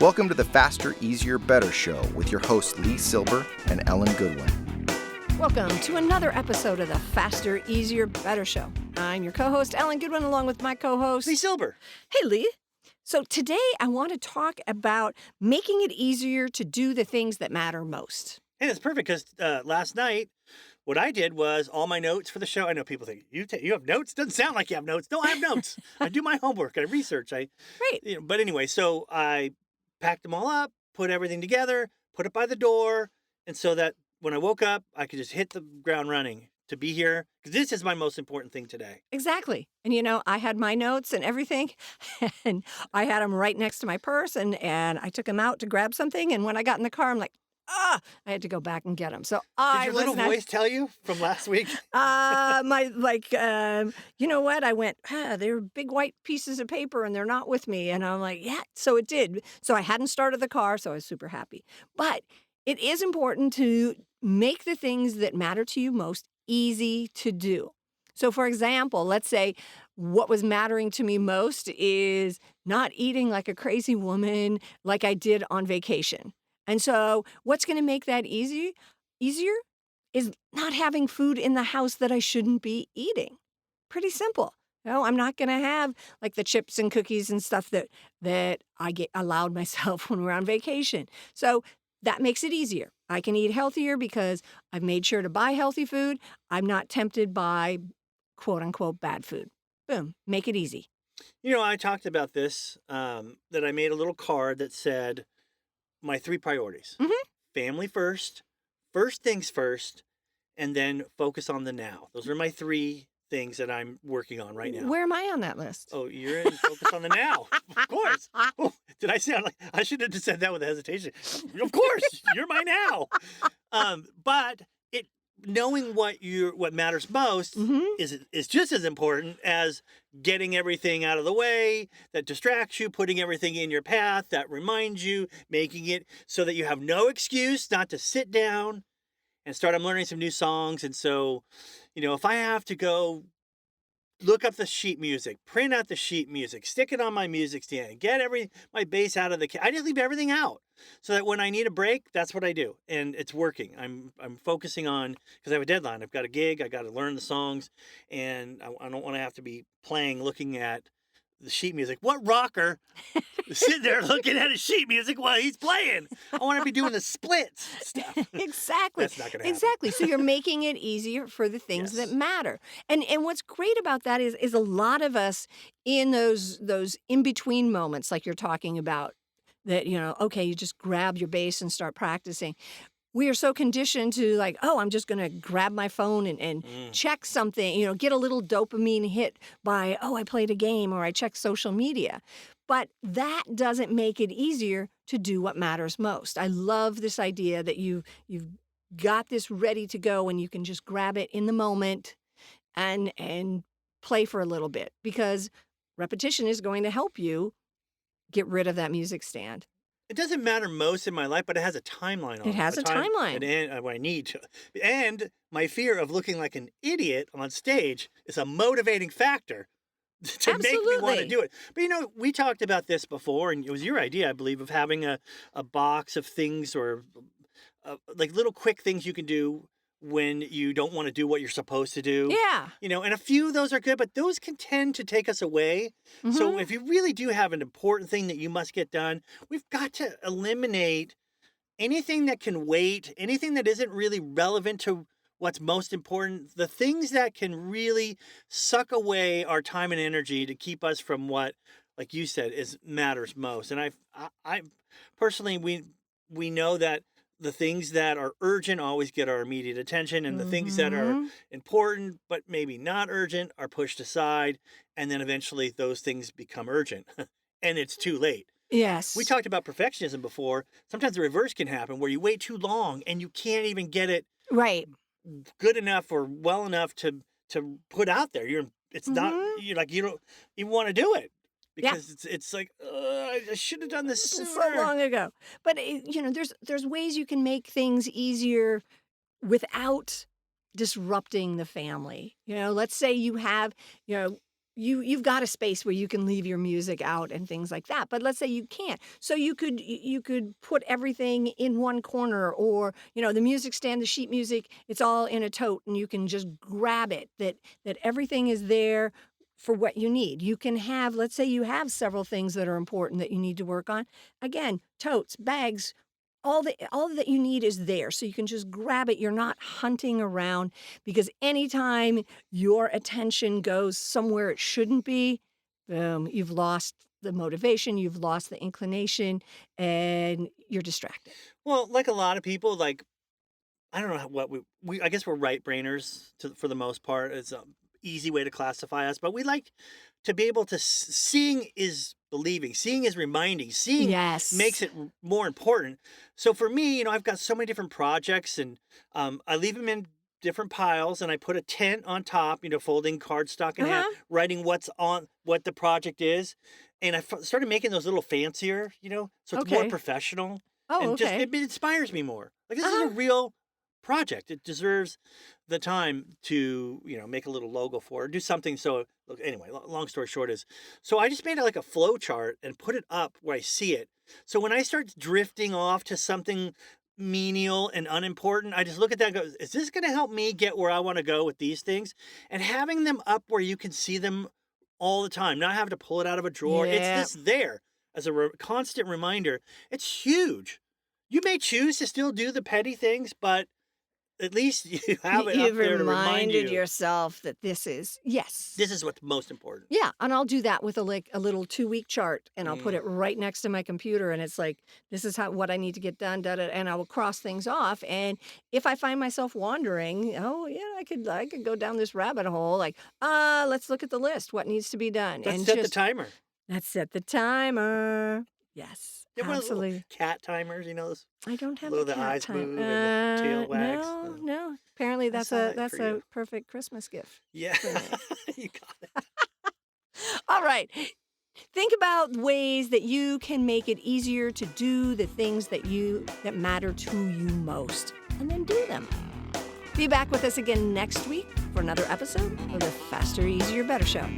Welcome to the Faster, Easier, Better show with your hosts Lee Silber and Ellen Goodwin. Welcome to another episode of the Faster, Easier, Better show. I'm your co-host, Ellen Goodwin, along with my co-host, Lee Silber. Hey, Lee. So today I want to talk about making it easier to do the things that matter most. Hey, that's perfect because last night, what I did was all my notes for the show. I know people think, you have notes? Doesn't sound like you have notes. No, I have notes. I do my homework. I research. Right. But anyway, so I packed them all up, put everything together, put it by the door, and so that when I woke up, I could just hit the ground running to be here, because this is my most important thing today. Exactly. And I had my notes and everything, and I had them right next to my purse, and I took them out to grab something, and when I got in the car, I'm like, I had to go back and get them. So Did your little voice tell you from last week? You know what? I went, they're big white pieces of paper and they're not with me. And I'm like, yeah, so it did. So I hadn't started the car, so I was super happy. But it is important to make the things that matter to you most easy to do. So for example, let's say what was mattering to me most is not eating like a crazy woman like I did on vacation. And so what's going to make that easier is not having food in the house that I shouldn't be eating. Pretty simple. I'm not going to have like the chips and cookies and stuff that I allowed myself when we're on vacation. So that makes it easier. I can eat healthier because I've made sure to buy healthy food. I'm not tempted by quote unquote bad food. Boom, make it easy. I talked about this, that I made a little card that said, my 3 priorities. Mm-hmm. Family first things first, and then focus on the now. Those are my 3 things that I'm working on right now. Where am I on that list? Oh, you're in focus on the now. Of course. Oh, did I sound like I should have just said that with hesitation? Of course, you're my now. But knowing what matters most Mm-hmm. is just as important as getting everything out of the way that distracts you, putting everything in your path that reminds you, making it so that you have no excuse not to sit down and start. I'm learning some new songs, and so if I have to go look up the sheet music, print out the sheet music, stick it on my music stand, get my bass out of I just leave everything out so that when I need a break, that's what I do. And it's working. I'm focusing on, because I have a deadline. I've got a gig. I got to learn the songs, and I don't want to have to be looking at the sheet music. What rocker is sitting there looking at his sheet music while he's playing? I want to be doing the splits stuff. Exactly. That's not going to happen. Exactly. So you're making it easier for the things Yes. that matter. And what's great about that is a lot of us in those in-between moments like you're talking about that, okay, you just grab your bass and start practicing. We are so conditioned to I'm just going to grab my phone and check something, get a little dopamine hit by, I played a game or I checked social media. But that doesn't make it easier to do what matters most. I love this idea that you've got this ready to go and you can just grab it in the moment and play for a little bit, because repetition is going to help you get rid of that music stand. It doesn't matter most in my life, but it has a timeline on it. It has a timeline. And I need to. And my fear of looking like an idiot on stage is a motivating factor to make me want to do it. But we talked about this before, and it was your idea, I believe, of having a box of things or like little quick things you can do when you don't want to do what you're supposed to do. Yeah. And a few of those are good, but those can tend to take us away. Mm-hmm. So if you really do have an important thing that you must get done, we've got to eliminate anything that can wait, anything that isn't really relevant to what's most important, the things that can really suck away our time and energy to keep us from what, like you said, matters most. And I personally, we know that the things that are urgent always get our immediate attention, and the things that are important but maybe not urgent are pushed aside, and then eventually those things become urgent and it's too late. Yes. We talked about perfectionism before. Sometimes the reverse can happen where you wait too long and you can't even get it right good enough or well enough to put out there. Not, you don't even want to do it. Because it's like, I should have done this so sooner. long ago. But there's ways you can make things easier without disrupting the family. Let's say you have you've got a space where you can leave your music out and things like that. But let's say you can't. So you could put everything in one corner, or the music stand, the sheet music, it's all in a tote and you can just grab it. That everything is there for what you need. You can have, let's say you have several things that are important that you need to work on. Again, totes, bags, all that you need is there. So you can just grab it. You're not hunting around, because anytime your attention goes somewhere it shouldn't be, boom, you've lost the motivation, you've lost the inclination, and you're distracted. Well, like a lot of people, like, I don't know what I guess we're right brainers for the most part. It's an easy way to classify us, but we like to be able to seeing is believing, seeing is reminding, seeing Yes. makes it more important. So for me, I've got so many different projects, and I leave them in different piles, and I put a tent on top, folding cardstock in half, writing what the project is, and I started making those a little fancier, so it's more Okay. professional, Oh, and okay. it inspires me more. Like, this is a real project. It deserves the time to make a little logo for it, do something. So look, anyway, long story short is, so I just made it like a flow chart and put it up where I see it. So when I start drifting off to something menial and unimportant, I just look at that and go, is this going to help me get where I want to go with these things? And having them up where you can see them all the time, not having to pull it out of a drawer. Yeah. It's just there as a constant reminder. It's huge. You may choose to still do the petty things, but at least you have it up You've there to remind reminded you. yourself that this is, yes. This is what's most important. Yeah, and I'll do that with a little 2-week chart, and I'll put it right next to my computer, and it's like, this is what I need to get done, and I will cross things off. And if I find myself wandering, oh yeah, I could go down this rabbit hole. Like, let's look at the list. What needs to be done? Let's and set the timer. Let's set the timer. Yes, You have one of those little absolutely. cat timers, those I don't have little a the cat eyes time. move and the tail wags. No. Apparently, I that's saw that that's for a you. perfect Christmas gift. Yeah, for me. you got it. All right. Think about ways that you can make it easier to do the things that matter to you most, and then do them. Be back with us again next week for another episode of the Faster, Easier, Better Show.